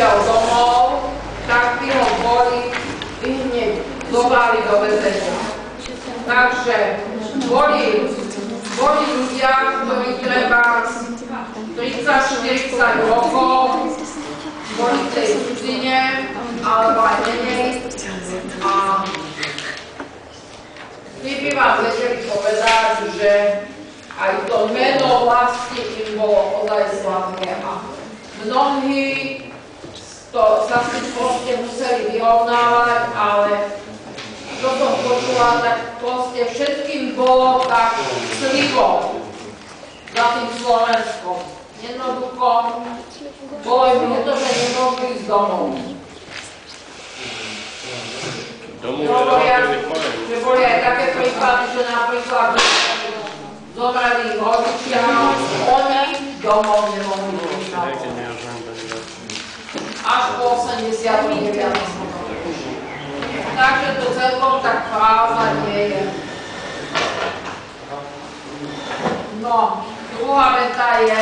prišiel domov, tak by ho hneď zobrali do väzenia. Takže boli ľudia, ktorí treba 30-40 rokov, boli v tej cudzine, alebo aj menej. A my by vám vedeli povedať, že aj to meno vlasti im bolo ozaj slavné. A mnohí sa s tým proste museli vyrovnávať, ale čo som počula, tak proste všetkým bolo tak slivo za tým Slovenskom. Jednoducho, bolo im ľúto, že nemôžu ísť domov. Hovoria, že boli aj také príklady, že napríklad zomreli ich rodičia, oni domov nemohli ísť. Až po 89. Takže to celkom tak pravda nie je. No, druhá veta je,